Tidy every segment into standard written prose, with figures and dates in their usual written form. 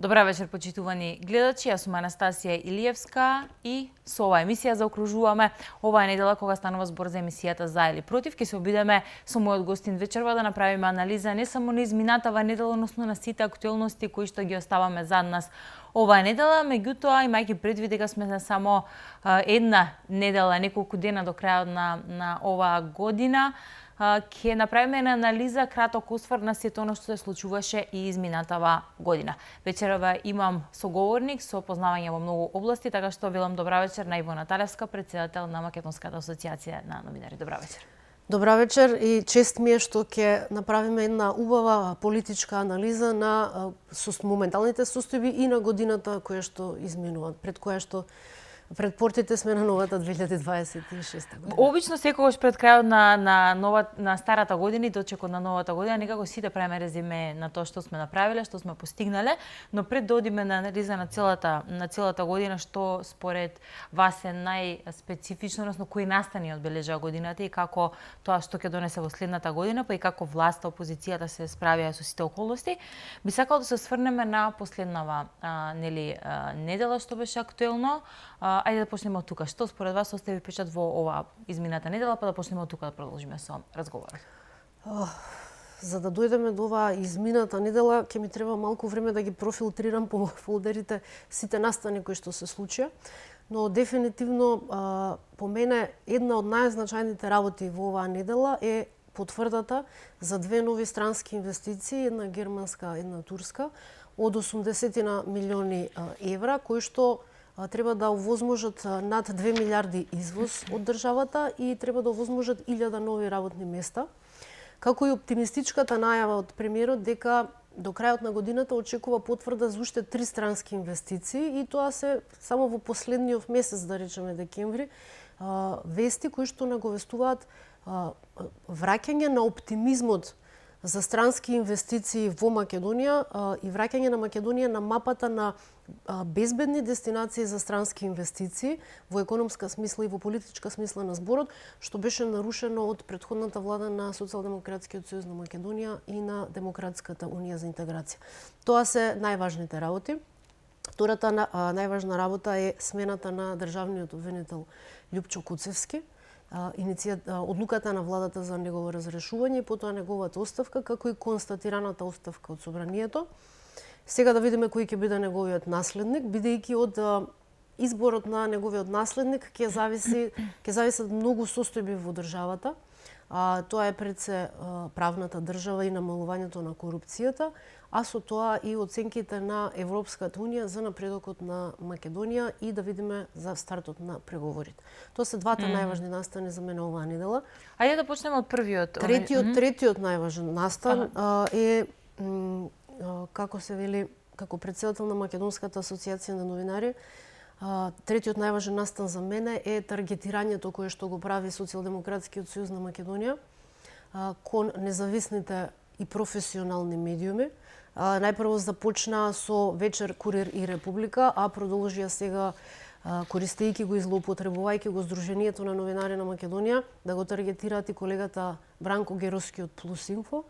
Добра вечер, почитувани гледачи. Јас сум Анастасија Илиевска и со оваа емисија заокружуваме оваа недела кога станува збор за емисијата За или против. Ќе се обидеме со мојот гостин вечерва да направиме анализа не само на изминатава недела, односно на сите актуелности кои што ги оставаме зад нас оваа недела, меѓутоа имајќи предвид дека сме на само една недела, неколку дена до крајот на оваа година, ќе направиме една анализа, краток осврт на сето оно што се случуваше и изминатава година. Вечерва имам соговорник со познавање во многу области, така што велам добра вечер на Иво Наталевска, председател на Македонската асоциација на новинари. Добра вечер. Добра вечер и чест ми е што ќе направиме една убава политичка анализа на моменталните состојби и на годината која што изминува, пред портите сме на новата 2026 година. Обично секогаш пред крајот на старата година и дочекот на новата година некако сите правиме резиме на тоа што сме направиле, што сме постигнале, но пред да одиме на анализа на целата година, што според вас е најспецифично, односно кои настани одбележаа годината и како тоа што ќе донесе во следната година, па и како власта, опозицијата се справија со сите околности, би сакал да се осврнеме на последнава недела што беше актуелно. Ајде да почнеме од тука. Што според вас остави печат во оваа измината недела, па да почнеме од тука да продолжиме со разговорот? За да дојдеме до оваа измината недела, ќе ми треба малку време да ги профилтрирам по фолдерите сите настани кои што се случија, но дефинитивно по мене една од најзначајните работи во оваа недела е потврдата за две нови странски инвестиции, една германска, една турска, од 80 милиони евра, кои што треба да овозможат над 2 милиарди извоз од државата и треба да овозможат 1000 нови работни места. Како и оптимистичката најава од премиерот дека до крајот на годината очекува потврда за уште 3 странски инвестиции и тоа се само во последниот месец, да речеме декември, вести кои што наговестуваат враќање на оптимизмот за странски инвестиции во Македонија и враќање на Македонија на мапата на безбедни дестинации за странски инвестиции во економска смисла и во политичка смисла на зборот, што беше нарушено од претходната влада на Социјалдемократскиот сојуз на Македонија и на Демократската унија за интеграција. Тоа се најважните работи. Втората најважна работа е смената на државниот обвинител Љупчо Куцевски, одлуката на владата за негово разрешување и потоа неговата оставка, како и констатираната оставка од собранието. Сега да видиме кој ќе биде неговиот наследник, бидејќи од изборот на неговиот наследник ќе зависат многу состојби во државата. Тоа е пред се правната држава и намалувањето на корупцијата, а со тоа и оценките на Европската унија за напредокот на Македонија и да видиме за стартот на преговорите. Тоа се двата најважни настани за мене оваа недела. Ајде да почнеме од првиот. Третиот најважен настан е како се вели, како председател на Македонската асоциација на новинари, третиот најважен настан за мене е таргетирањето кое што го прави Социјалдемократскиот сојуз на Македонија кон независните и професионални медиуми. Најпрво започна со Вечер, Курир и Република, а продолжија сега користејќи го и злоупотребувајќи го Сдруженијето на новинари на Македонија да го таргетираат и колегата Бранко Героски од Плюс Инфо,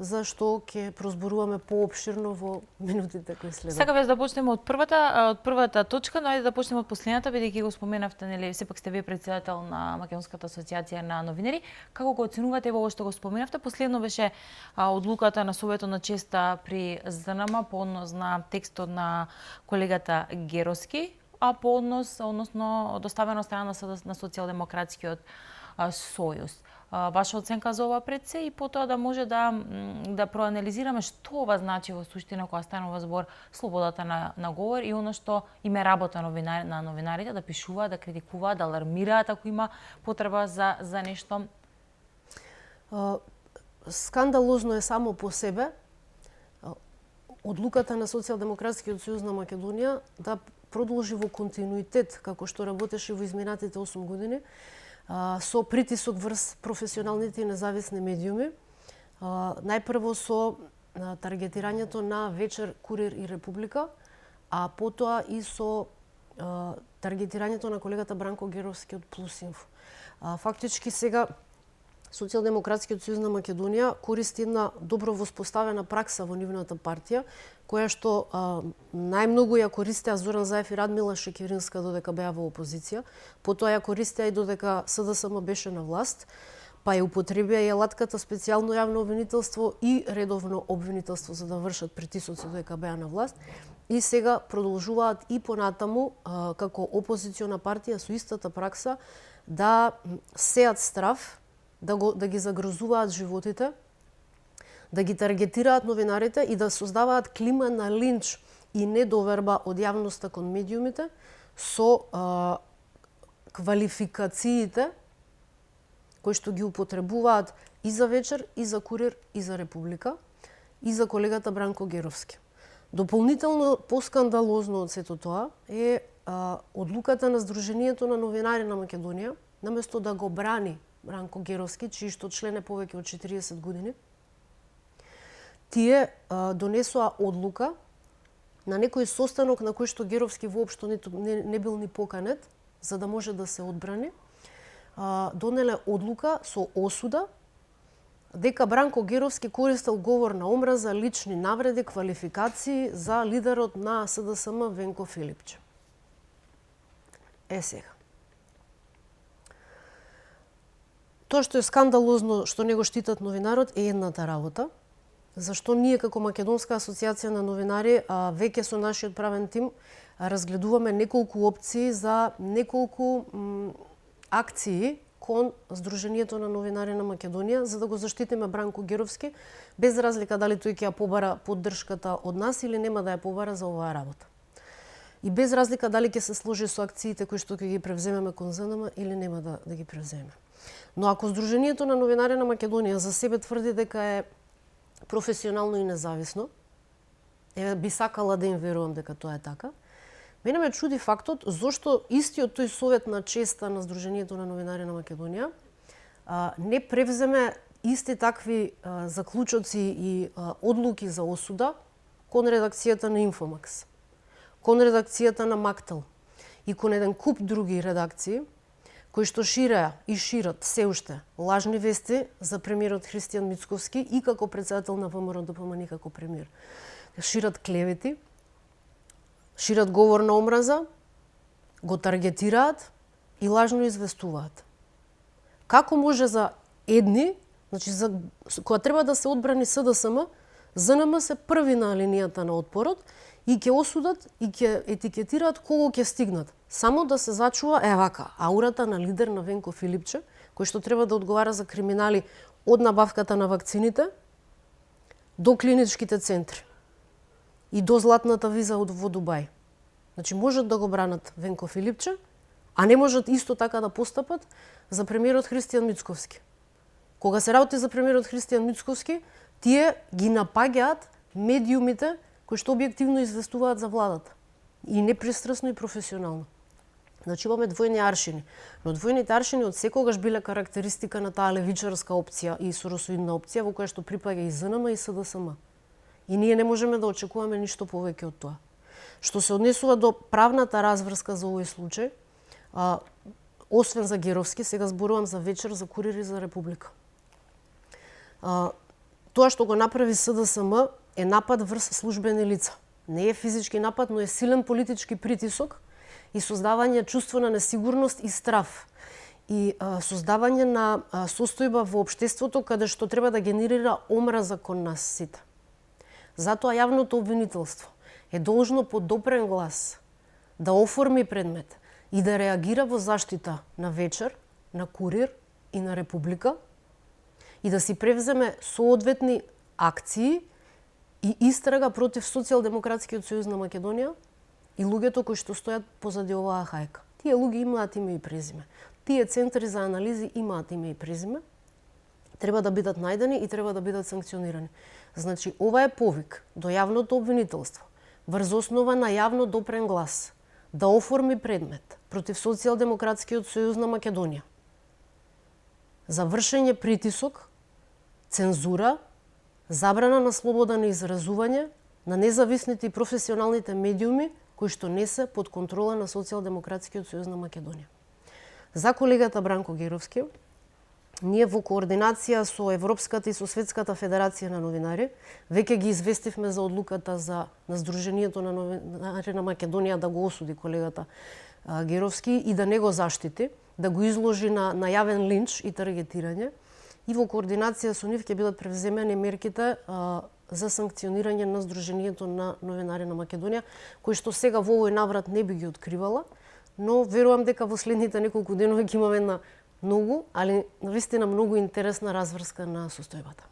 за што ќе прозборуваме поопширно во минутите кои следат. Сакам да почнеме од првата точка, но ајде да почнеме од последната, бидејќи го споменавте, нели, сепак сте вие председател на Македонската асоциација на новинари. Како го оценувате во што го споменавте? Последно беше одлуката на Советот на честа при ЗНМ по однос на текстот на колегата Героски, а по односно доставено од страна на Социјалдемократскиот сојуз. Ваша оценка за ова пред се и потоа да може да проанализираме што ова значи во суштина кога станува збор слободата на говор и оно што им е работа на новинарите да пишуваат, да критикуваат, да алармираат ако има потреба за нешто. Скандалозно е само по себе одлуката на Социјалдемократскиот сојуз на Македонија да продолжи во континуитет како што работеше во изминатите 8 години со притисок врз професионалните и независни медиуми. Најпрво со таргетирањето на Вечер, Курир и Република, а потоа и со таргетирањето на колегата Бранко Геровски од Плюс Инфо. Фактички сега Социјалдемократскиот сојуз на Македонија користи една добро воспоставена пракса во нивната партија, која што најмногу ја користеа Зоран Заев и Радмила Шекеринска додека беа во опозиција, потоа ја користеа и додека СДСМ беше на власт, па ја употребија и алатката специјално јавно обвинителство и редовно обвинителство за да вршат притисоци додека беа на власт, и сега продолжуваат и понатаму како опозициона партија со истата пракса да сеат страв, да ги загрозуваат животите, да ги таргетираат новинарите и да создаваат клима на линч и недоверба од јавноста кон медиумите со квалификациите кои што ги употребуваат и за Вечер, и за Курир, и за Република, и за колегата Бранко Геровски. Дополнително поскандалозно од сето тоа е одлуката на Сдруженијето на новинари на Македонија, наместо да го брани Бранко Геровски, чиј што член е повеќе од 40 години, тие донесоа одлука на некој состанок на кој што Геровски воопшто не бил ни поканет, за да може да се одбрани, донеле одлука со осуда дека Бранко Геровски користел говор на омраза, лични навреди, квалификации за лидерот на СДСМ Венко Филипче. Сега. Тоа што е скандалозно што него штитат новинарот е едната работа, зашто ние како Македонска асоциација на новинари веќе со нашиот правен тим разгледуваме неколку опции за неколку акции кон Сдруженијето на новинари на Македонија за да го заштитиме Бранко Геровски, без разлика дали тој ќе ја побара поддршката од нас или нема да ја побара за оваа работа. И без разлика дали ќе се сложи со акциите кои што ќе ги превземеме кон ЗНМ или нема да ги превземе. Но ако Сдруженијето на новинари на Македонија за себе тврди дека е професионално и независно, би сакала да им верувам дека тоа е така, мене ме чуди фактот зошто истиот тој совет на честа на Сдруженијето на новинари на Македонија не превземе исти такви заклучоци и одлуки за осуда кон редакцијата на Инфомакс, кон редакцијата на Мактел и кон еден куп други редакции кои што ширеа и шират се уште лажни вести за премиерот Христијан Мицковски и како председател на ВМРО-ДПМН како премиер. Шират клевети, шират говор на омраза, го таргетираат и лажно известуваат. Како може за едни, значи кога треба да се одбрани СДСМ, ЗНМ се први на линијата на отпорот и ќе осудат и ќе етикетираат кого ќе стигнат. Само да се зачува вака аурата на лидер на Венко Филипче, кој што треба да одговара за криминали од набавката на вакцините до клиничките центри и до златната виза во Дубај. Значи можат да го бранат Венко Филипче, а не можат исто така да постапат за премиерот Христијан Мицковски. Кога се работи за премиерот Христијан Мицковски, тие ги напаѓаат медиумите кои што објективно известуваат за владата. И непристрасно и професионално. Значи имаме двојни аршини. Но двојните аршини од секогаш биле карактеристика на таа левичарска опција и соросоидна опција во која што припаѓа и ЗНМ и СДСМ. И ние не можеме да очекуваме ништо повеќе од тоа. Што се однесува до правната разврска за овој случај, освен за Геровски, сега зборувам за Вечер, за Курир и за Република. Тоа што го направи СДСМ е напад врз службени лица. Не е физички напад, но е силен политички притисок и создавање чувство на несигурност и страв. И создавање на состојба во општеството каде што треба да генерира омраза кон нас сите. Затоа јавното обвинителство е должно по допрен глас да оформи предмет и да реагира во заштита на Вечер, на Курир и на Република и да си превземе соодветни акции и истрага против Социјалдемократскиот сојуз на Македонија и луѓето кои што стојат позади оваа хајка. Тие луѓе имаат име и презиме. Тие центри за анализи имаат име и презиме. Треба да бидат најдени и треба да бидат санкционирани. Значи, ова е повик до јавното обвинителство, врз основа на јавно допрен глас, да оформи предмет против Социјалдемократскиот сојуз на Македонија за вршење притисок, цензура, забрана на слобода на изразување на независните и професионалните медиуми кои што не се под контрола на Социјалдемократскиот сојуз на Македонија. За колегата Бранко Геровски, ние во координација со Европската и со Светската федерација на новинари веќе ги известивме за одлуката на Сдруженијето на новинари на Македонија да го осуди колегата Геровски и да не го заштити, да го изложи на јавен линч и таргетирање. И во координација со нив ќе бидат превземени мерките за санкционирање на Сдруженијето на новинари на Македонија, кои што сега во овој наврат не би ги откривала, но верувам дека во следните неколку денови ќе имаме една многу, али навистина многу интересна разврска на состојбата.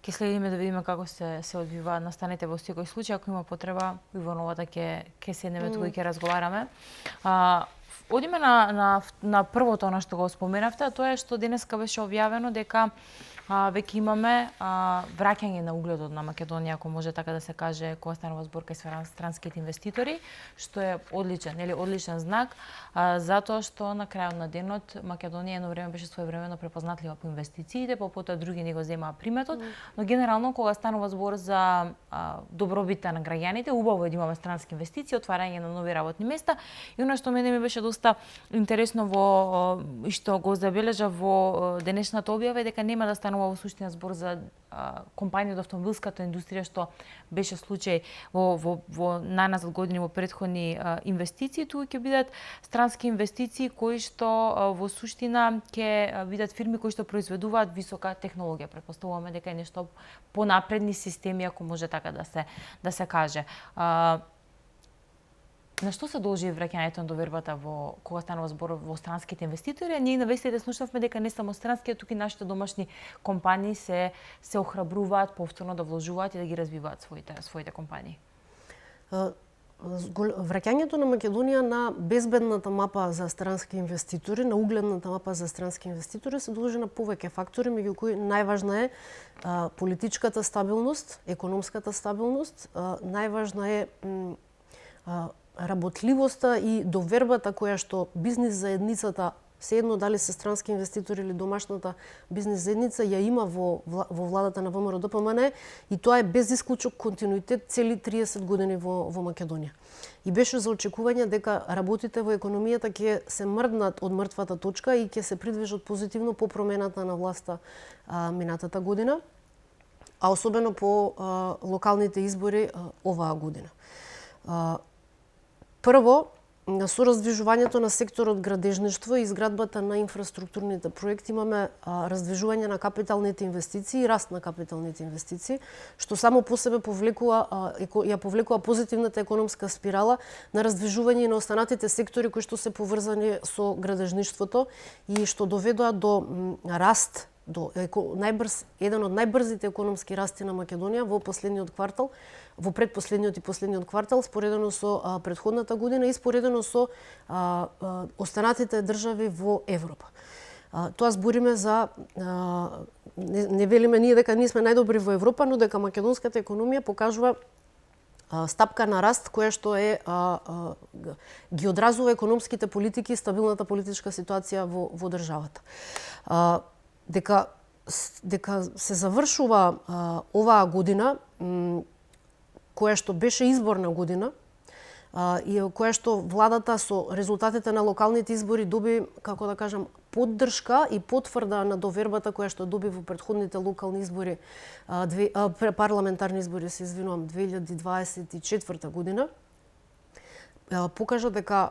Ке следиме да видиме како се одвива настанете во секој случај. Ако има потреба, Ивановата ке седнеме тука и ќе разговараме. Одиме на првото на што го споменавте, а тоа е што денеска беше објавено дека веќе имаме враќање на угледот на Македонија, ако може така да се каже, кога станува збор кај странските инвеститори, што е одличен знак, затоа што на крајот на денот Македонија едно време беше своевремено препознатлива по инвестициите, потоа други не го земаа приметот, но генерално кога станува збор за добробитта на граѓаните, убаво е да имаме странски инвестиции, отварање на нови работни места. И она што мене ми беше доста интересно и што го забележа во денешната објава е дека нема да станува во суштина збор за компанија од автомобилската индустрија, што беше случај во најназад години во претходни инвестиции, туку ќе бидат странски инвестиции кои што во суштина ќе бидат фирми кои што произведуваат висока технологија. Претпоставуваме дека е нешто понапредни системи, ако може така да се каже. На што се должи враќањето на довербата кога станува збор во странските инвеститори? Ние на вестите слушнавме дека не само странски, туку и нашите домашни компании се охрабруваат повторно да вложуваат и да ги развиваат своите компании. Враќањето на Македонија на безбедната мапа за странски инвеститори, на угледната мапа за странски инвеститори се должи на повеќе фактори, меѓу кои најважна е политичката стабилност, економската стабилност, најважна е работливоста и довербата која што бизнис заедницата, седно дали се странски инвеститори или домашната бизнис заедница, ја има во владата на ВМРО ДПМН, и тоа е без исклучок континуитет цели 30 години во Македонија. И беше за очекување дека работите во економијата ќе се мрднат од мртвата точка и ќе се придвижат позитивно по промената на власта минатата година, а особено по локалните избори оваа година. Прво, со раздвижувањето на секторот градежништво и изградбата на инфраструктурните проекти имаме раздвижување на капиталните инвестиции и раст на капиталните инвестиции, што само по себе ја повлекува позитивната економска спирала на раздвижување и на останатите сектори кои што се поврзани со градежништвото и што доведоа до раст, еден од најбрзите економски расти на Македонија во последниот квартал, во предпоследниот и последниот квартал, споредено со претходната година и споредено со останатите држави во Европа. Тоа збориме за не велиме ние дека ние сме најдобри во Европа, но дека македонската економија покажува стапка на раст која што ги одразува економските политики и стабилната политичка ситуација во државата. Дека се завршува оваа година, која што беше изборна година, и која што владата со резултатите на локалните избори доби, како да кажам, поддршка и потврда на довербата која што доби во претходните локални избори, парламентарни избори, 2024 година, покажа дека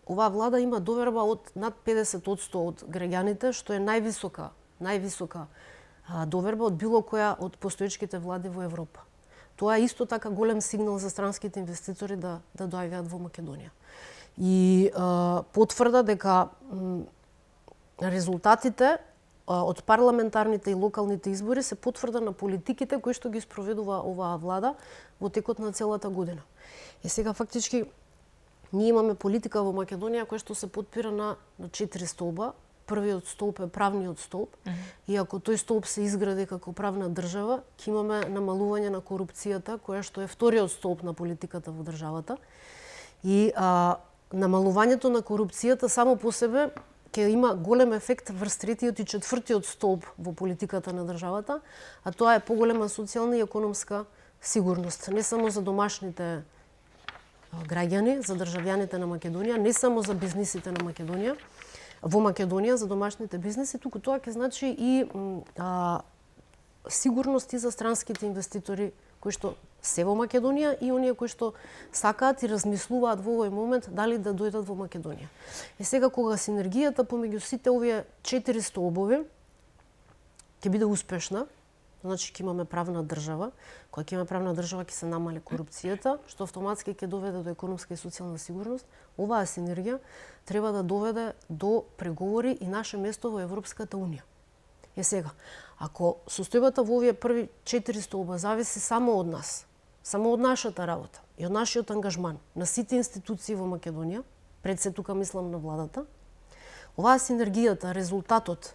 оваа влада има доверба од над 50% од граѓаните, што е највисока доверба од било која од постоечките влади во Европа. Тоа е исто така голем сигнал за странските инвеститори да доаѓаат во Македонија. И потврда дека резултатите од парламентарните и локалните избори се потврда на политиките кои што ги спроведува оваа влада во текот на целата година. И сега фактички ние имаме политика во Македонија која што се потпира на 4 столба. Првиот столб е правниот столб, и ако тој столб се изгради како правна држава, ќе имаме намалување на корупцијата, која што е вториот столб на политиката во државата. И намалувањето на корупцијата само по себе ќе има голем ефект врз третиот и четвртиот столб во политиката на државата, а тоа е поголема социјална и економска сигурност, не само за домашните граѓани, за државјаните на Македонија, не само за бизнисите на Македонија, во Македонија за домашните бизнеси, туку тоа ќе значи и сигурност и за странските инвеститори кои што се во Македонија и оние кои што сакаат и размислуваат во овој момент дали да дојдат во Македонија. И сега кога синергијата помеѓу сите овие 4 столбови ќе биде успешна, значи ќе имаме правна држава, кога ќе имаме правна држава ќе се намали корупцијата, што автоматски ќе доведе до економска и социјална сигурност. Оваа синергија треба да доведе до преговори и наше место во Европската унија. Е сега, ако состојбата во овие први 4 столба зависи само од нас, само од нашата работа и од нашиот ангажман на сите институции во Македонија, пред се тука мислам на владата, оваа синергијата, резултатот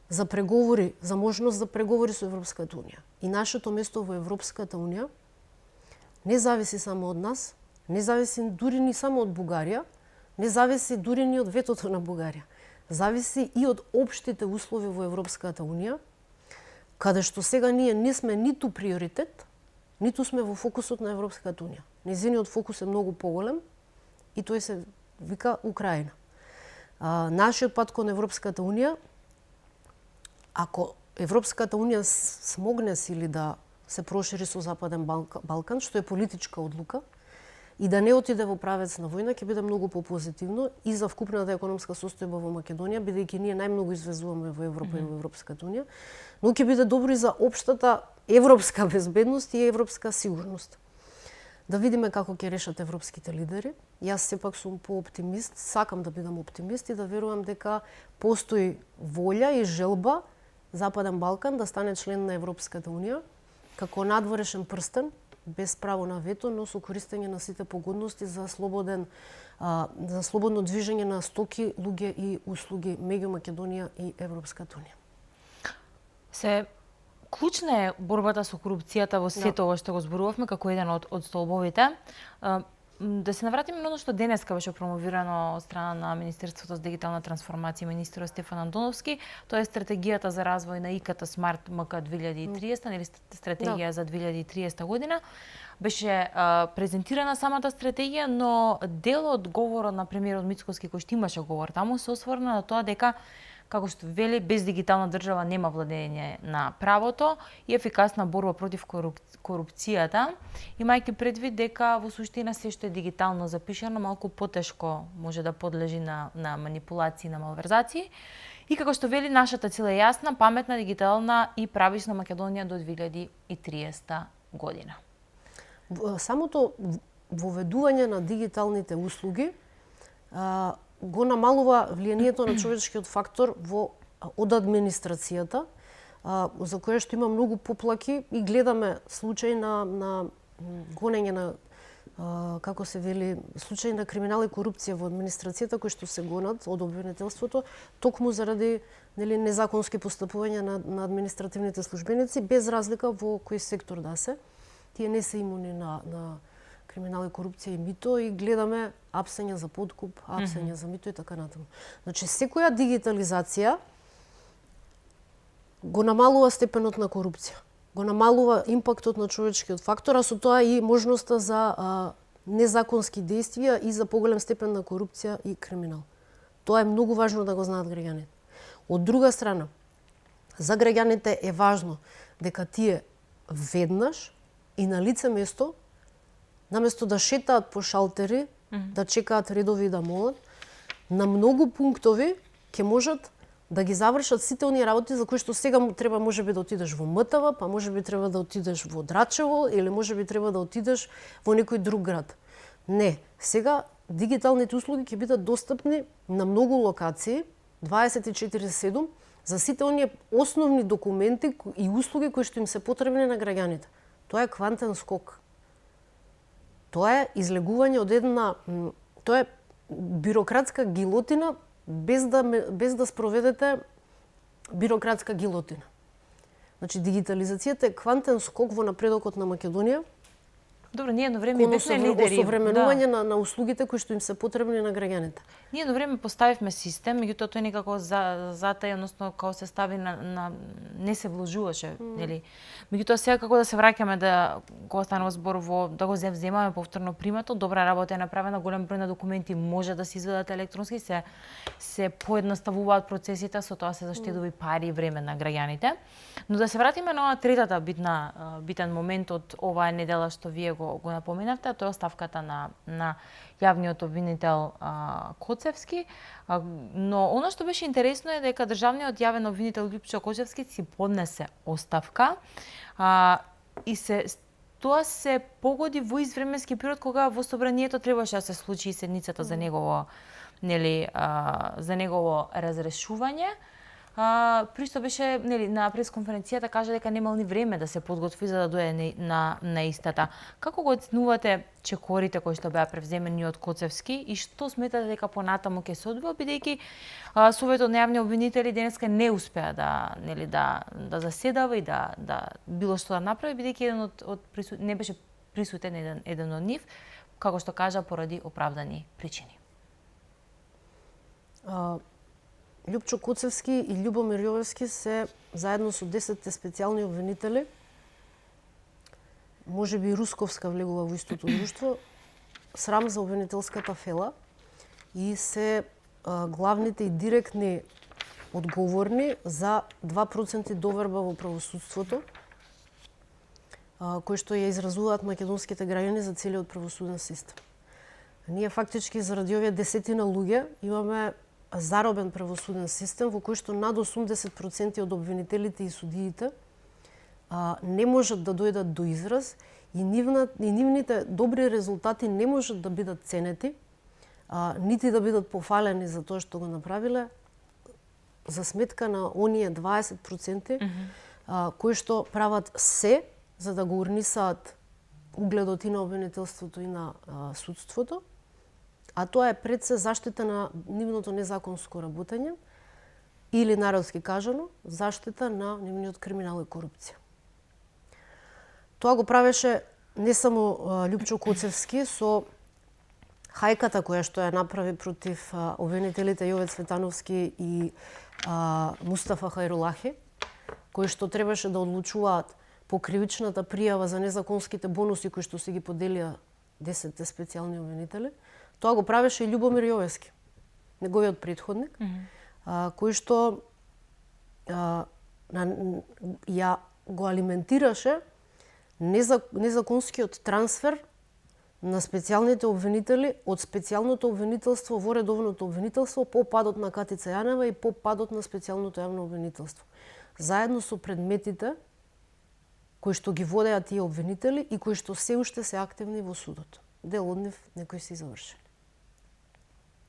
за преговори, за можност за преговори со Европската унија и нашето место во Европската унија не зависи само од нас, не зависи дури ни само од Бугарија, не зависи дури ни од ветото на Бугарија. Зависи и од општите услови во Европската унија, каде што сега ние не сме ниту приоритет, ниту сме во фокусот на Европската унија. Незиниот фокус е многу поголем и тој се вика Украина. Нашиот пат кон Европската унија, ако Европската унија смогне сили да се прошири со Западен Балкан, што е политичка одлука, и да не отиде во правец на војна, ќе биде многу попозитивно и за вкупната економска состојба во Македонија, бидејќи ние најмногу извезуваме во Европа и во Европската унија, но ќе биде добро и за општата европска безбедност и европска сигурност. Да видиме како ќе решат европските лидери. Јас сепак сум по-оптимист, сакам да бидам оптимист и да верувам дека постои волја и желба Западен Балкан да стане член на Европската унија како надворешен прстен, без право на вето, но со користење на сите погодности за слободно движење на стоки, луѓе и услуги меѓу Македонија и Европската унија. Клучна е борбата со корупцијата во сето ова што го зборувавме како еден од столбовите. Да се навратиме на оно што денеска беше промовирано од страна на Министерството за дигитална трансформација, министерот Стефан Антоновски, тоа е стратегијата за развој на ИКТ Смарт МК 2030, или стратегија за 2030 година. Беше презентирана самата стратегија, но дел од говорот на премиерот Мицкоски, кој што имаше говор таму, се осврна на тоа дека, како што вели, без дигитална држава нема владење на правото и ефикасна борба против корупцијата, имајќи предвид дека во суштина се што е дигитално запишано малку потешко може да подлежи на манипулации, на малверзации. И како што вели, нашата цел е јасна, паметна, дигитална и правична Македонија до 2030 година. Самото воведување на дигиталните услуги го намалува влијанието на човечкиот фактор од администрацијата, за која што има многу поплаки и гледаме случаи на гонење на, како се вели, случаи на криминал и корупција во администрацијата кои што се гонат од обвинителството, токму заради незаконски постапувања на административните службеници, без разлика во кој сектор да се. Тие не се имуни на криминал и корупција и мито и гледаме апсење за подкуп, апсење за мито и така натаму. Значи, секоја дигитализација го намалува степенот на корупција, го намалува импактот на човечкиот фактор, а со тоа и можноста за незаконски действија и за поголем степен на корупција и криминал. Тоа е многу важно да го знаат граѓаните. Од друга страна, за граѓаните е важно дека тие веднаш и на лице место, наместо да шетаат по шалтери, да чекаат редови и да молат, на многу пунктови ќе можат да ги завршат сите оние работи за кои што сега треба можеби да отидеш во МТВ, па можеби треба да отидеш во Драчево или можеби треба да отидеш во некој друг град. Не, сега дигиталните услуги ќе бидат достапни на многу локации, 24/7, за сите оние основни документи и услуги кои што им се потребни на граѓаните. Тоа е квантен скок. Тоа е излегување од тоа е бирократска гилотина без да спроведете бирократска гилотина. Значи, дигитализацијата е квантен скок во напредокот на Македонија Добро, ние едно време бевме лидери. Осовременување на услугите кои што им се потребни на граѓаните. Ние едно време поставивме систем, меѓутоа тој некако затај, односно како се стави на не се вложуваше, нели? Меѓутоа сега како да се враќаме да кога станува збор да го земаме повторно примато, добра работа е направена, голем број на документи може да се изведат електронски, се поедноставуваат процесите, со тоа се заштедува и пари и време на граѓаните. Но да се вратиме на третата битен момент од оваа недела што вие го напоменавте, а тоа е оставката на јавниот обвинител Коцевски. Но она што беше интересно е дека државниот јавен обвинител Љупчо Коцевски си поднесе оставка и тоа се погоди во извременски период кога во собранието требаше да се случи седницата за негово разрешување. Присто беше на пресконференцијата кажа дека немал ни време да се подготви за да дојде на истата. Како го оценувате чекорите кои што беа превземени од Коцевски и што сметате дека понатаму ќе се одвива, бидејќи Советот на јавни обвинители денеска не успеа да заседава и да било што да направи, бидејќи не беше присутен еден од нив, како што кажа, поради оправдани причини. Љупчо Коцевски и Љубомир Јовевски се заедно со 10 специјални обвинители, можеби и Русковска влегува во истото друштво, срам за обвинителската фела и се главните и директни одговорни за 2% доверба во правосудството, кои што ја изразуваат македонските граѓани за целиот правосуден систем. Ние фактички заради овие десетина луѓе имаме заробен правосуден систем во кој што над 80% од обвинителите и судиите не можат да дојдат до израз и нивните добри резултати не можат да бидат ценети, нити да бидат пофалени за тоа што го направиле, за сметка на оние 20% кои што прават се за да го урнисаат угледот и на обвинителството и на судството, а тоа е пред се заштита на нивното незаконско работење или народски кажано, заштита на нивниот криминал и корупција. Тоа го правеше не само Љупчо Коцевски со хајката која што ја направи против обвинителите Јовет Цветановски и Мустафа Хајрулахи, кои што требаше да одлучуваат по кривичната пријава за незаконските бонуси кои што се ги поделија 10 специјални обвинители. Тоа го правеше и Љубомир Јовевски, неговиот претходник, кој што ја го алиментираше незаконскиот трансфер на специјалните обвинители од специјалното обвинителство во редовното обвинителство по падот на Катица Јанева и по падот на специјалното јавно обвинителство. Заедно со предметите кои што ги водеа тие обвинители и кои што се уште се активни во судот. Дел од нив некои се завршени.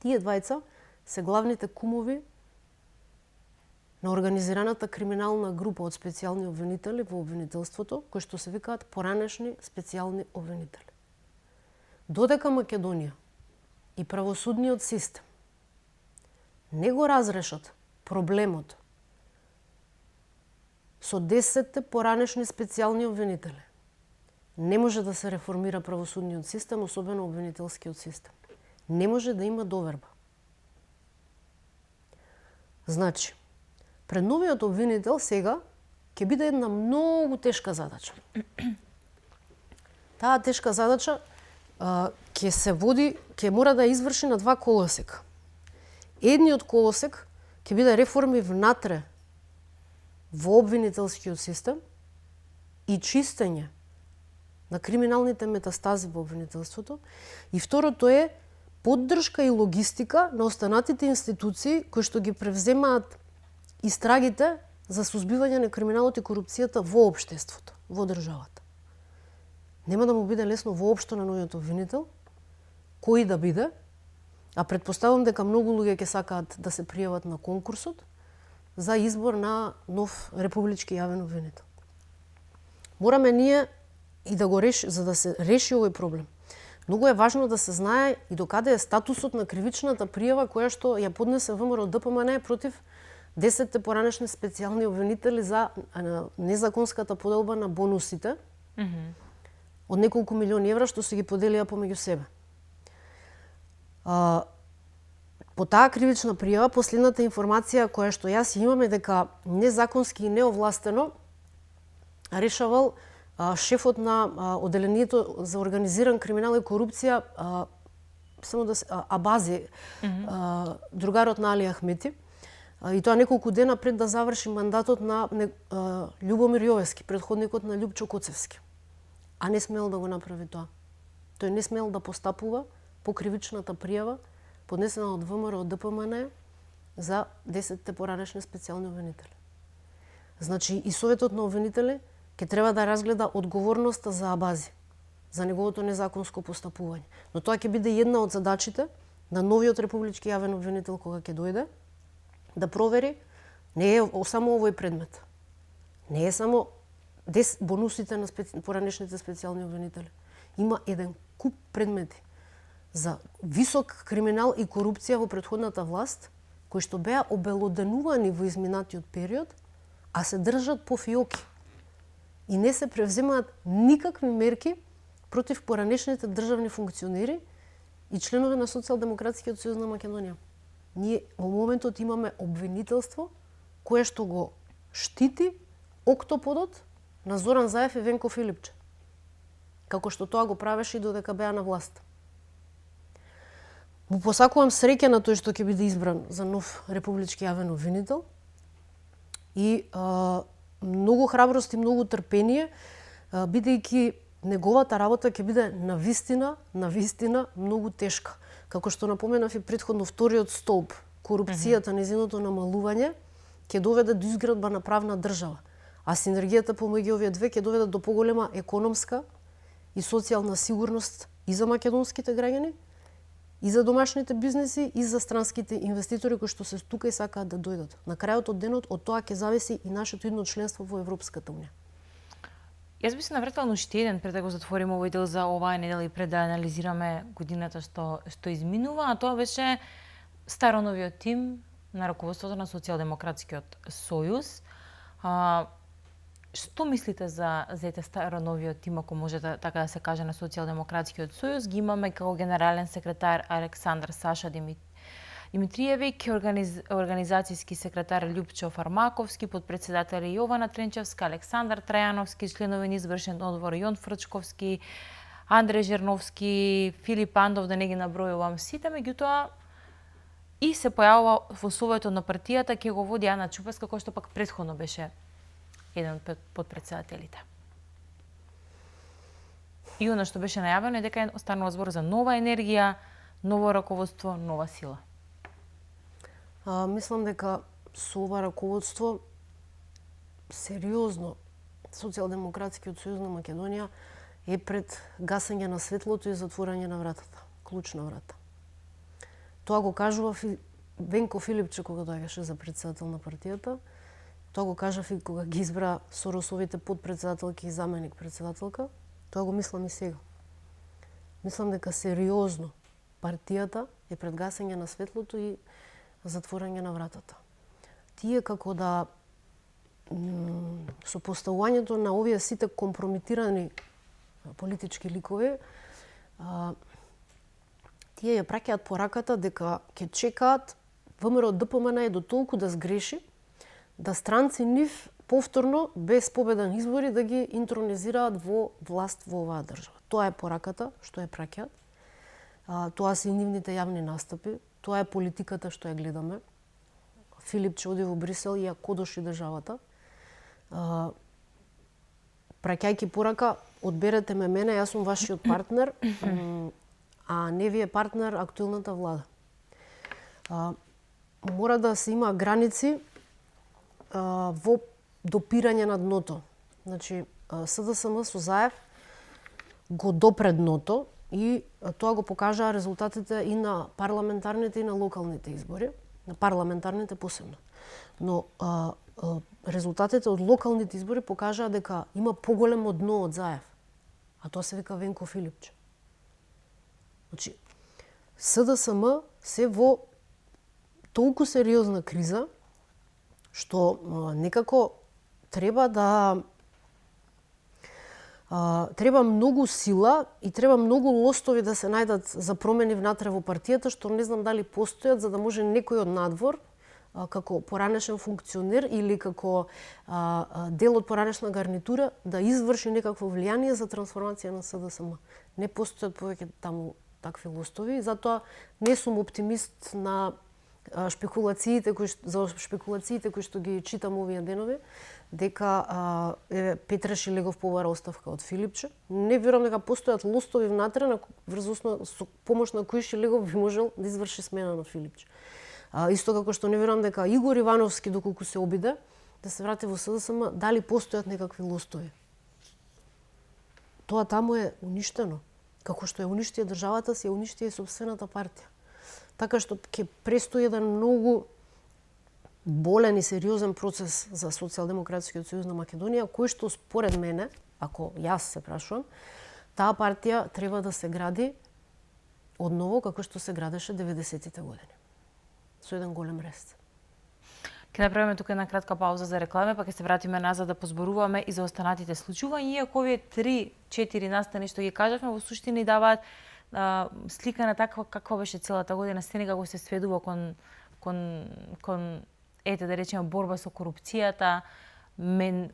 Тие двајца се главните кумови на организираната криминална група од специјални обвинители во обвинителството, кои што се викаат поранешни специјални обвинители. Додека Македонија и правосудниот систем не го разрешат проблемот со 10 поранешни специјални обвинители, не може да се реформира правосудниот систем, особено обвинителскиот систем. Не може да има доверба. Значи, пред новиот обвинител сега ќе биде една многу тешка задача. Таа тешка задача ќе мора да изврши на два колосека. Едниот колосек ќе биде реформи внатре во обвинителскиот систем и чистење на криминалните метастази во обвинителството. И второто е поддршка и логистика на останатите институции кои што ги превземаат истрагите за сузбивање на криминалот и корупцијата во општеството, во државата. Нема да му биде лесно воопшто на новиот обвинител, кој да биде, а предпоставувам дека многу луѓе ќе сакаат да се пријават на конкурсот за избор на нов републички јавен обвинител. Мораме ние и да го реши, за да се реши овој проблем. Многу е важно да се знае и докаде е статусот на кривичната пријава која што ја поднесе ВМРО ДПМН против 10 поранешни специјални обвинители за незаконската поделба на бонусите од неколку милиони евра што се ги поделија помеѓу себе. По таа кривична пријава, последната информација која што јас имам е дека незаконски и неовластено решавал шефот на одделението за организиран криминал и корупција, само да Абази, другарот на Али Ахмети, и тоа неколку дена пред да заврши мандатот на Љубомир Јовевски, претходникот на Љупчо Коцевски. А не смел да го направи тоа. Тој не смел да постапува по кривичната пријава поднесена од ВМРО ДПМН за 10 поранешни специјални обвинители. Значи и Советот на обвинители ќе треба да разгледа одговорноста за Абази, за неговото незаконско постапување. Но тоа ќе биде една од задачите на новиот републички јавен обвинител кога ќе дојде, да провери, не е само овој предмет. Не е само бонусите на поранешните специјални обвинители. Има еден куп предмети за висок криминал и корупција во претходната власт, кои што беа обелоденувани во изминатиот период, а се држат по фиоки. И не се превземаат никакви мерки против поранешните државни функционери и членови на Социјалдемократскиот сојуз на Македонија. Ние во моментот имаме обвинителство кое што го штити октоподот на Зоран Заев и Венко Филипче, како што тоа го правеше и додека беа на власт. Му посакувам среќа на тој што ќе биде избран за нов републички јавен обвинител и многу храброст и многу трпение, бидејќи неговата работа ќе биде навистина многу тешка. Како што напоменав и претходно, вториот столб, корупцијата, незиното намалување, ќе доведе до изградба на правна држава. А синергијата помеѓу овие две ќе доведе до поголема економска и социјална сигурност и за македонските граѓани, и за домашните бизнеси, и за странските инвеститори кои што се тука и сакаат да дојдат. На крајот од денот од тоа ќе зависи и нашето идно членство во Европската унија. Јас би се навратила на уште еден пред да го затвориме овој дел за оваа недела и пред да анализираме годината што изминува, а тоа беше староновиот тим на раководството на Социјалдемократскиот сојуз. Што мислите за ете староновиот тим, ако може така да се каже, на Социјалдемократскиот сојуз? Ги имаме како генерален секретар Александар Саша Димитриевик, организацијски секретар Љупчо Фармаковски, подпредседатели Јована Тренчевска, Александар Трајановски, членови на извршен одбор Јон Фрчковски, Андреј Жерновски, Филип Андов, да не ги набројувам сите, меѓутоа и се појавува во Советот на партијата, ќе го води Ана Чупеска, кој што пак претходно беше еден од подпредседателите. И оно што беше најавено е дека станува збор за нова енергија, ново раководство, нова сила. Мислам дека со ова раководство сериозно Социјалдемократскиот сојуз на Македонија е пред гасење на светлото и затворање на вратата, клучна врата. Тоа го кажува Венко Филипче кога доаѓаше за председател на партијата. Тоа го кажав и кога ги избра Соросовите подпредседателки и заменик председателка. Тоа го мислам и сега. Мислам дека сериозно партијата е пред гасење на светлото и затворање на вратата. Тие како да со поставувањето на овие сите компрометирани политички ликови, тие ја праќаат пораката дека ќе чекаат ВМРО ДПМН е до толку да сгреши, да странци нив повторно, без победен избори, да ги интронизираат во власт во оваа држава. Тоа е пораката што ја праќаат. Тоа се и нивните јавни настапи. Тоа е политиката што ја гледаме. Филип че оди во Брисел и ја кодоши државата. Праќајќи порака, одберете ме мене, јас сум вашиот партнер, а не ви е партнер актуелната влада. Мора да се има граници во допирање на дното. Значи, СДСМ со Заев го допре дното и тоа го покажаа резултатите и на парламентарните и на локалните избори, на парламентарните посебно. Но резултатите од локалните избори покажаа дека има поголемо дно од Заев, а тоа се вика Венко Филипче. Значи, СДСМ се во толку сериозна криза, што некако треба да Треба многу сила и треба многу лостови да се најдат за промени внатре во партијата, што не знам дали постојат, за да може некој од надвор, како поранешен функционер или како дел од поранешна гарнитура, да изврши некакво влијание за трансформација на СДСМ. Не постојат повеќе таму такви лостови, затоа не сум оптимист на шпекулациите кои што ги читам овие денови, дека Петра Шилегов побара оставка од Филипче. Не верувам дека постојат лостови внатре со помош на кои Шилегов би можел да изврши смена на Филипче. Исто како што не верувам дека Игор Ивановски, доколку се обиде да се врати во СДСМ, дали постојат некакви лостови. Тоа таму е уништено. Како што е уништија државата си, е уништија и сопствената партија. Така што ќе престои еден многу болен и сериозен процес за Социјалдемократскиот сојуз на Македонија, кој што според мене, ако јас се прашувам, таа партија треба да се гради одново како што се градеше 90-тите години. Со еден голем рез. Ќе направиме тука една кратка пауза за рекламе, па ќе се вратиме назад да позборуваме и за останатите случувања, иако овие 3-4 настани што ги кажавме во суштина и даваат слика на таква каква беше целата година, се некако се сведува кон ете да речеме борба со корупцијата,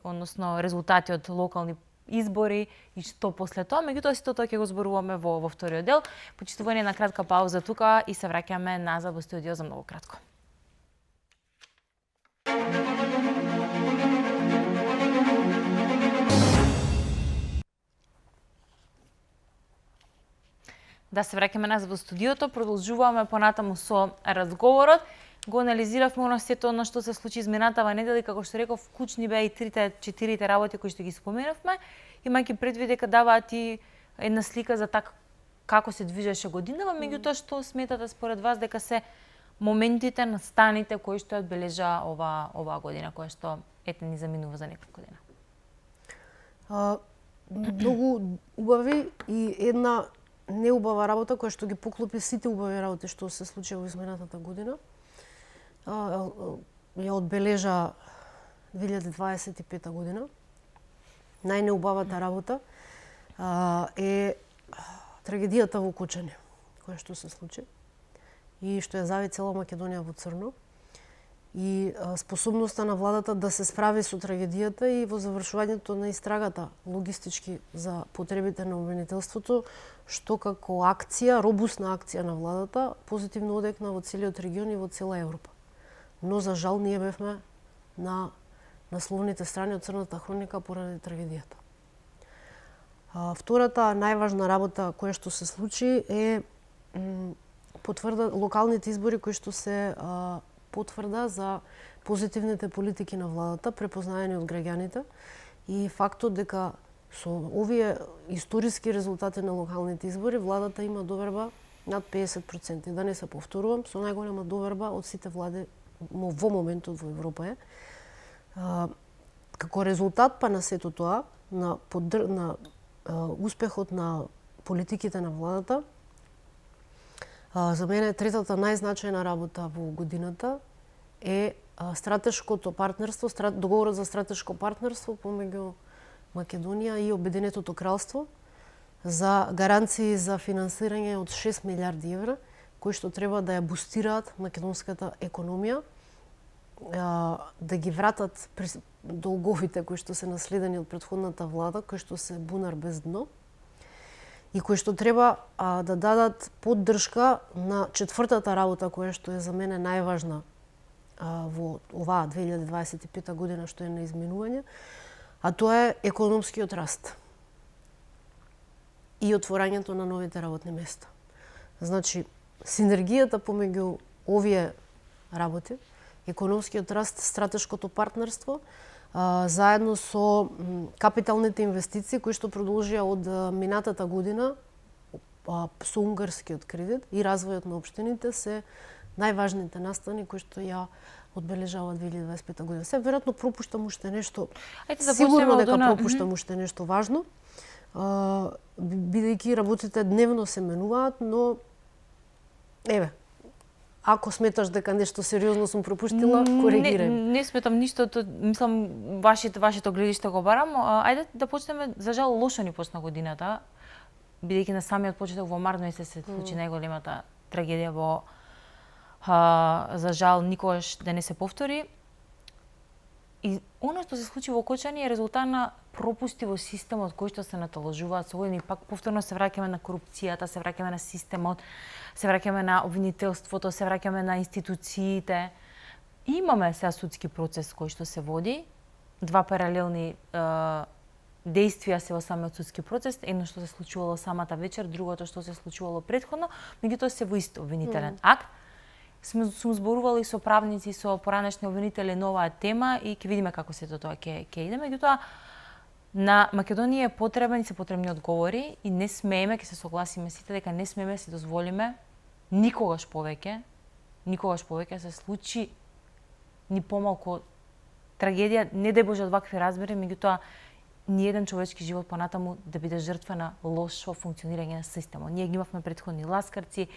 односно резултати од локални избори и што после тоа, меѓутоа сето тоа ќе го зборуваме во вториот дел. Почитување на кратка пауза тука и се враќаме назад во студио за многу кратко. Да се враќаме назад во студиото, продолжуваме понатаму со разговорот. Го анализиравме оно сето на што се случи изминатава недела и како што реков, клучни беа и 3-4 работи кои што ги споменавме, имајќи предвид дека даваат и една слика за така како се движеше годинава, меѓутоа што сметате според вас дека се моментите, настаните кои што одбележа оваа година, која што ете ни заминува за неколку дена? Многу убави и една неубава работа која што ги поклопи сите убави работи што се случи во изминатата година. Ја одбележа 2025 година. Најнеубавата работа е трагедијата во Кочани, која што се случи и што ја зави цела Македонија во црно. И способноста на владата да се справи со трагедијата и во завршувањето на истрагата логистички за потребите на обвинителството, што како акција, робусна акција на владата, позитивно одекна во целиот регион и во цела Европа. Но за жал ние бевме на насловните страни од црната хроника поради трагедијата. Втората најважна работа која што се случи е потврда локалните избори кои што се потврда за позитивните политики на владата, препознаени од граѓаните и фактот дека со овие историски резултати на локалните избори владата има доверба над 50%. Да не се повторувам, со најголема доверба од сите влади во моментот во Европа е. Како резултат па на сето тоа, на успехот на политиките на владата, за мене третата најзначајна работа во годината е стратешкото партнерство, договорот за стратешко партнерство помеѓу Македонија и Обединетото кралство за гаранции за финансирање од 6 милиарди евра, кои што треба да ја бустираат македонската економија, да ги вратат долговите кои што се наследени од претходната влада, кои што се бунар без дно, и кои што треба да дадат поддршка на четвртата работа која што е за мене најважна во оваа 2025 година што е на изминување, а тоа е економскиот раст и отворањето на новите работни места. Значи, синергијата помеѓу овие работи, економскиот раст, стратешкото партнерство, заедно со капиталните инвестиции кои што продолжија од минатата година со унгарскиот кредит и развојот на општините се најважните настани кои што ја одбележава 2025 година. Се веројатно пропуштам уште нешто. Сигурно дека пропуштам уште нешто важно. Бидејќи работите дневно се менуваат, но еве, ако сметаш дека нешто сериозно сум пропуштила, коригирај. Не сметам ништо, мислам вашето гледиште го барам. Ајде да почнеме, за жал лошо ни почна годината, бидејќи на самиот почеток во март месец се случи најголемата трагедија во за жал никогаш да не се повтори. И оно што се случи во Кочани е резултат на пропусти во системот кои што се наталожуваат со години. Пак повторно се враќаме на корупцијата, се враќаме на системот, се враќаме на обвинителството, се враќаме на институциите. Имаме сега судски процес кој што се води, два паралелни действија се во самиот судски процес, едно што се случувало самата вечер, другото што се случувало претходно, меѓутоа се во ист обвинителен акт. Сум зборували со правници, со поранешни обвинители на оваа тема и ќе видиме како сето тоа ќе иде. Меѓутоа, на Македонија е потребен и се потребни одговори и не смееме, ќе се согласиме сите дека не смееме да си дозволиме никогаш повеќе се случи ни помалку трагедија, не дај Боже од вакви размери, меѓутоа ни еден човечки живот понатаму да биде жртва на лошо функционирање на системот. Ние ги имавме претходни ласкарци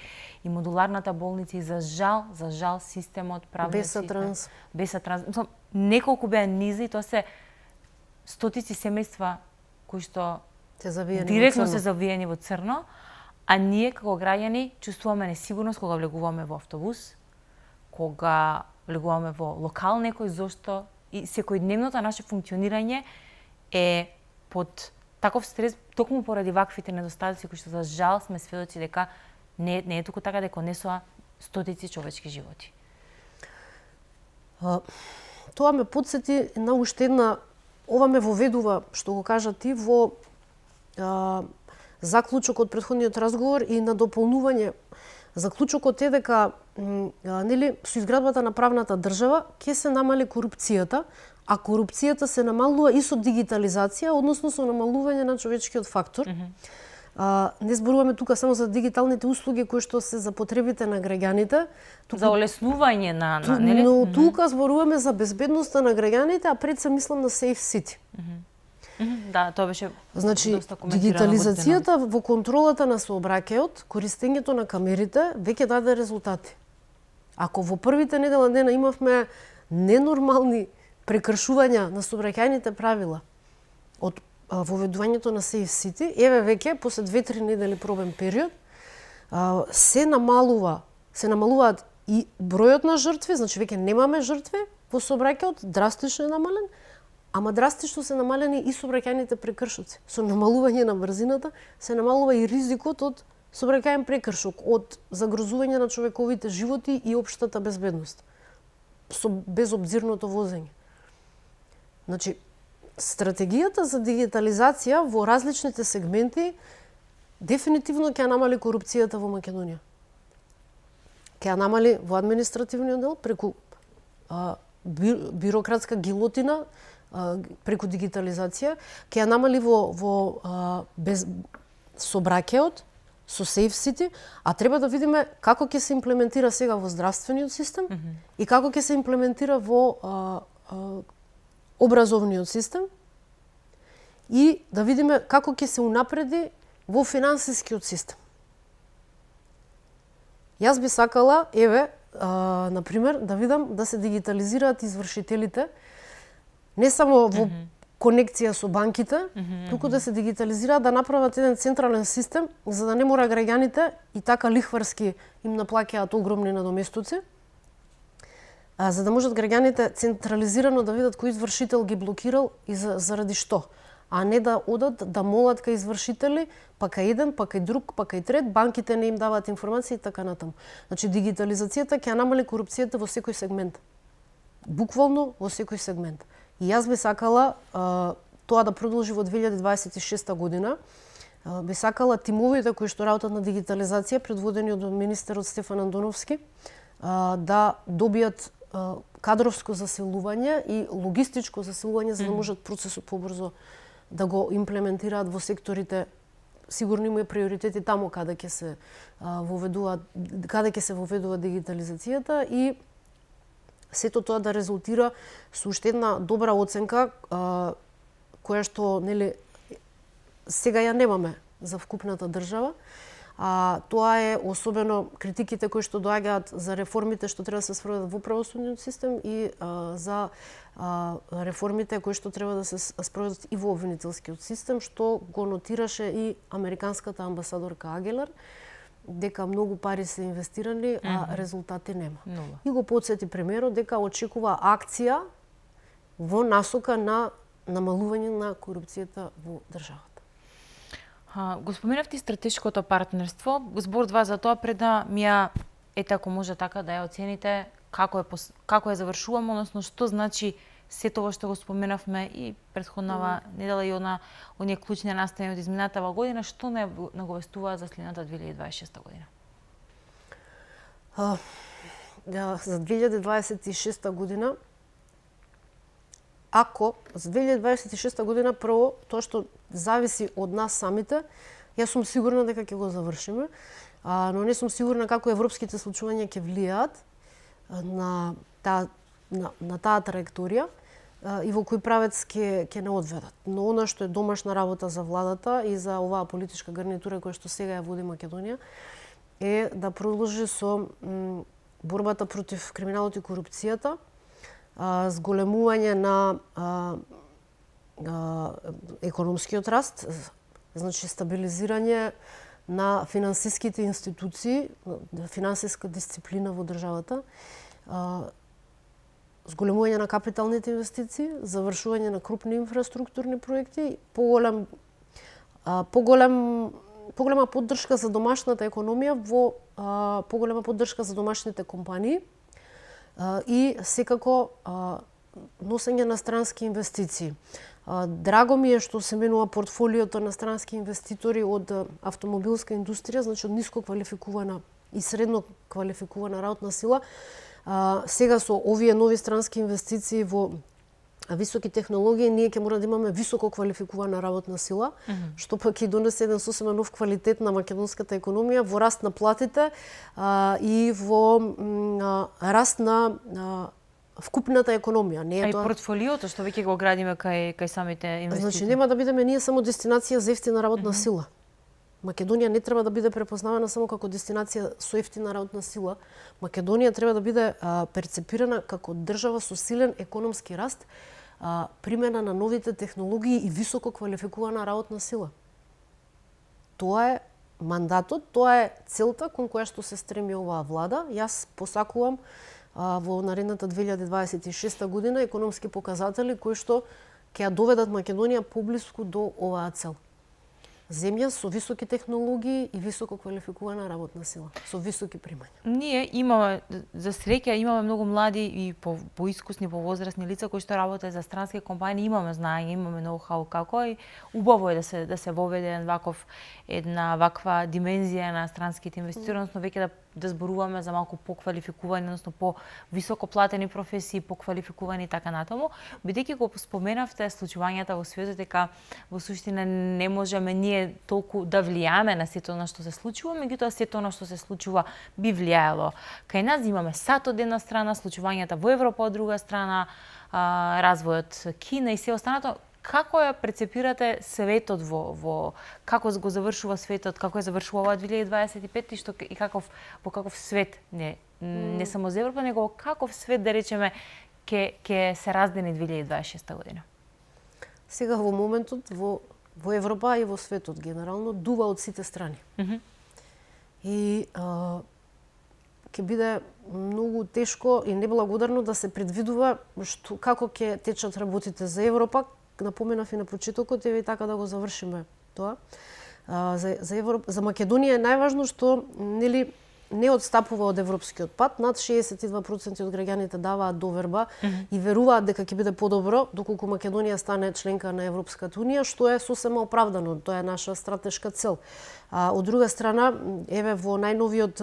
и модуларната болница и за жал системот правниот систем без транс. Неколку беа низи, тоа се стотици семејства кои што директно се завиени во црно, а ние како граѓани чувствуваме несигурност кога влегуваме во автобус, кога влегуваме во локал некој, зошто и секојдневното наше функционирање е под таков стрес токму поради ваквите недостатоци кои што за жал сме сведоци дека не е туку така дека однесува стотици човечки животи. Тоа ме потсети на уште една, ова ме воведува, што го кажа ти, во заклучокот од претходниот разговор и на дополнување. Заклучокот е дека нели со изградбата на правната држава ќе се намали корупцијата, а корупцијата се намалува и со дигитализација, односно со намалување на човечкиот фактор. Не зборуваме тука само за дигиталните услуги кои што се за потребите на граѓаните, за олеснување нели? Но тука зборуваме за безбедноста на граѓаните, а пред се мислам на Safe City. Да, тоа беше доста коментирано. Дигитализацијата во контролата на сообраќајот, користењето на камерите веќе даде резултати. Ако во првите недела дена имавме ненормални прекршувања на сообраќајните правила од воведувањето на Safe City, еве веќе после 2-3 недели пробен период се намалуваат и бројот на жртви, значи веќе немаме жртви во сообраќајот, драстично е намален, ама драстично се намалени и сообраќајните прекршоци. Со намалување на брзината се намалува и ризикот од сообраќајен прекршок, од загрозување на човековите животи и општата безбедност со безобзирното возење. Значи, стратегијата за дигитализација во различните сегменти дефинитивно ќе намали корупцијата во Македонија. Ќе намали во административниот дел преку бирократска гилотина, преку дигитализација, ќе намали во сообраќајот, со Safe City, а треба да видиме како ќе се имплементира сега во здравствениот систем и како ќе се имплементира во образовниот систем и да видиме како ќе се унапреди во финансискиот систем. Јас би сакала, например, да видам да се дигитализираат извршителите не само во конекција со банките, туку да се дигитализираат, да направат еден централен систем, за да не мора граѓаните и така лихварски им наплаќаат огромни надоместоци, за да можат граѓаните централизирано да видат кој извршител ги блокирал и заради што, а не да одат да молат кај извршители, па кај еден, па кај друг, па кај трет, банките не им даваат информации и така натаму. Значи дигитализацијата ќе намали корупцијата во секој сегмент. Буквално во секој сегмент. И јас би сакала тоа да продолжи во 2026 година. Би сакала тимовите кои што работат на дигитализација, предводени од министерот Стефан Андоновски, да добијат кадровско заселување и логистичко заселување за да можат процесот побрзо да го имплементираат во секторите. Сигурно има приоритети таму каде ќе се воведува дигитализацијата и сето тоа да резултира со уште една добра оценка која што нели сега ја немаме за вкупната држава, Тоа е особено критиките кои што доаѓаат за реформите што треба да се спроведат во правосудниот систем и за реформите кои што треба да се спроведат и во обвинителскиот систем, што го нотираше и американската амбасадорка Агилер, дека многу пари се инвестирани, а резултати нема. И го потсети премиерот дека очекува акција во насока на намалување на корупцијата во државата. Го споменавте стратешкото партнерство, збор 2 за тоа пред да ми ја ако може така да ја оцените како е завршуваме, односно што значи се тоа што го споменавме и претходнава недела и оние клучни настани од изминатава година, што не наговестува за следната 2026 година? За 2026 година, ако за 2026 година прво тоа што зависи од нас самите, јас сум сигурна дека ќе го завршиме, но не сум сигурна како европските случувања ќе влијаат на таа траекторија и во кој правец ќе не одведат. Но она што е домашна работа за владата и за оваа политичка гарнитура која што сега ја води Македонија е да продолжи со борбата против криминалот и корупцијата, зголемување на економскиот раст, значи стабилизирање на финансиските институции, финансиска дисциплина во државата, зголемување на капиталните инвестиции, завршување на крупни инфраструктурни проекти, поголема поддршка за домашната економија, поголема поддршка за домашните компании и секако носење на странски инвестиции. Драго ми е што се менува портфолиото на странски инвеститори од автомобилска индустрија, значи од ниско квалификувана и средно квалификувана работна сила. Сега со овие нови странски инвестиции во високи технологии, ние ќе мора да имаме високо квалификувана работна сила, што пак ќе донесе еден сосема нов квалитет на македонската економија, во раст на платите и во раст на вкупната економија. Не е тоа... портфолиото што веќе го градиме кај самите инвеститори. Значи нема да бидеме ние само дестинација за ефтина работна сила. Македонија не треба да биде препознавана само како дестинација со ефтина работна сила. Македонија треба да биде перцепирана како држава со силен економски раст, примена на новите технологии и високо квалификувана работна сила. Тоа е мандатот, тоа е целта кон која што се стреми оваа влада. Јас посакувам во наредната 2026 година економски показатели кои што ќе ја доведат Македонија поблиску до оваа цел. Земја со високи технологии и високо квалификувана работна сила, со високи примања. Ние имаме, за среќа, имаме многу млади и поискусни, повозрастни лица кои што работат за странски компании, имаме знаење, имаме ноу-хау како и убаво е да се воведе една ваква димензија на странските инвеститори, односно веќе да зборуваме за малку поквалификувани, односно по високо платени професии, поквалификувани и така натаму. Бидејќи го споменавте случувањата во светот, дека во суштина не можеме ние толку да влијаме на сето она што се случува, меѓутоа сето она што се случува би влијаело. Кај нас имаме САД од една страна, случувањата во Европа од друга страна, развојот Кина и се останато. Како ја прецепирате светот во како го завршува светот, како ја завршува ова 2025 и во каков свет не само за Европа, него во каков свет да речеме ќе се раздени 2026 година? Сега во моментот во Европа и во светот генерално дува од сите страни. И ќе биде многу тешко и неблагодарно да се предвидува како ќе течат работите за Европа. Напоменав и на почетокот, и така да го завршиме тоа. За Македонија е најважно што не отстапува од европскиот пат. Над 62% од граѓаните даваат доверба и веруваат дека ќе биде подобро доколку Македонија стане членка на Европската унија, што е сосема оправдано. Тоа е наша стратешка цел. Од друга страна, еве во најновиот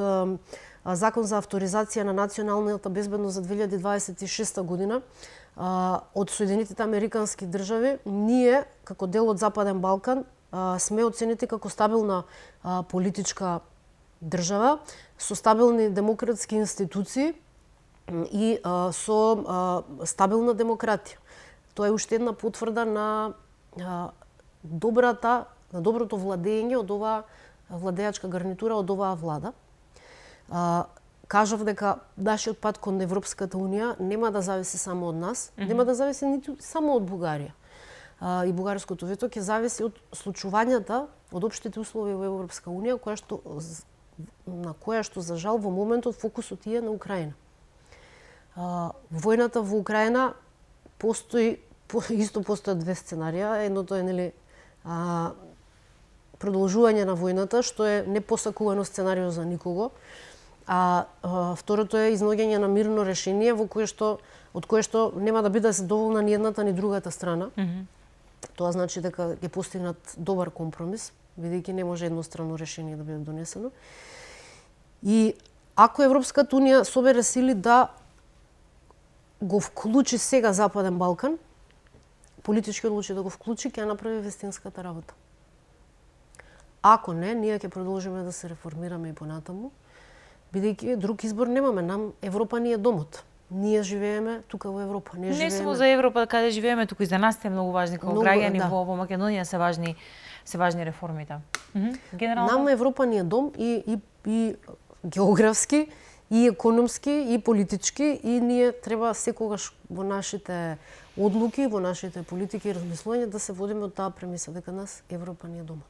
закон за авторизација на националната безбедност за 2026 година, од Соединетите Американски држави, ние, како дел од Западен Балкан, сме оценети како стабилна политичка држава, со стабилни демократски институции и со стабилна демократија. Тоа е уште една потврда на доброто владење од оваа владеачка гарнитура од оваа влада. Кажав дека нашиот пат кон Европската унија нема да зависи само од нас, нема да зависи ниту само од Бугарија. И бугарското вето ќе зависи од случувањата, од општите услови во Европска унија, на која што за жал во моментот фокусот е на Украина. Војната во Украина исто постојат две сценарија. Едното е нели продолжување на војната, што е непосакувано сценарио за никого. А второто е изнаоѓање на мирно решение од кое што нема да биде задоволна ни едната ни другата страна. Тоа значи дека ќе постигнат добар компромис, бидејќи не може едностранно решение да биде донесено. И ако Европската унија собере сили да го вклучи сега Западен Балкан, политички одлучи да го вклучи, ќе направи вистинската работа. Ако не, ние ќе продолжиме да се реформираме и понатаму, бидејќи друг избор немаме. Нам Европа ни е домот. Ние живееме тука во Европа. Не само за Европа, каде живееме, туку и за нас е многу важни како граѓани во Македонија се важни реформите. Генерално нам Европа ни е дом и географски, и економски, и политички, и ние треба секогаш во нашите одлуки, во нашите политики и размислувања да се водиме од таа премиса дека нас Европа ни е домот.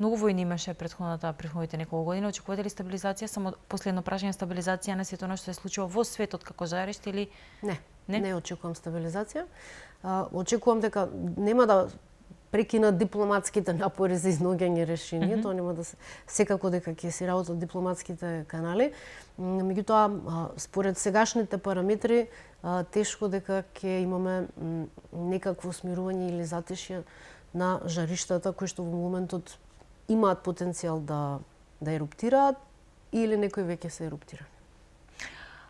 Многу војни имаше претходните неколку години. Очекувате ли стабилизација? Само последно прашање, стабилизација на сето она што се случува во светот како жареште или Не очекувам стабилизација. Очекувам дека нема да прекинат дипломатските напори за изнаоѓање решение, тоа нема да се секако дека ќе се работат дипломатските канали. Меѓутоа, според сегашните параметри, тешко дека ќе имаме некакво смирување или затишје на жариштата кои што во моментот имаат потенцијал да еруптираат или некои веќе се еруптирани.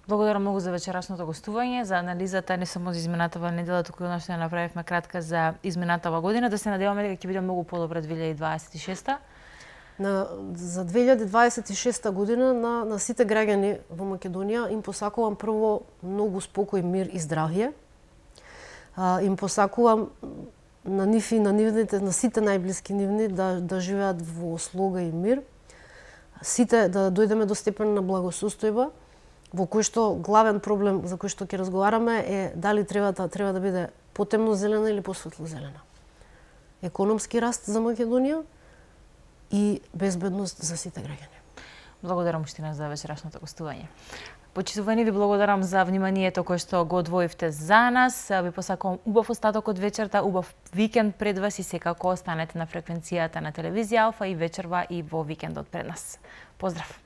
Благодарам многу за вечерашното гостување, за анализата не само за изминатава недела, туку и она што ја направивме кратка за изминатава година. Да се надеваме дека ќе биде многу подобра 2026. За 2026 година на сите граѓани во Македонија им посакувам прво многу спокој, мир и здравје. Им посакувам на нив и на сите најблиски нивни да живеат во слога и мир. Сите да дојдеме до степен на благосостојба, во кој што главен проблем за кој што ќе разговараме е дали треба да биде потемно зелена или посветло зелена. Економски раст за Македонија и безбедност за сите граѓани. Благодарам уште за вечерашното гостување. Почитувани, ви благодарам за вниманието кое што го одвоивте за нас. Ви посакувам убав остаток од вечерта, убав викенд пред вас и секако останете на фреквенцијата на телевизија Алфа и вечерва и во викендот пред нас. Поздрав!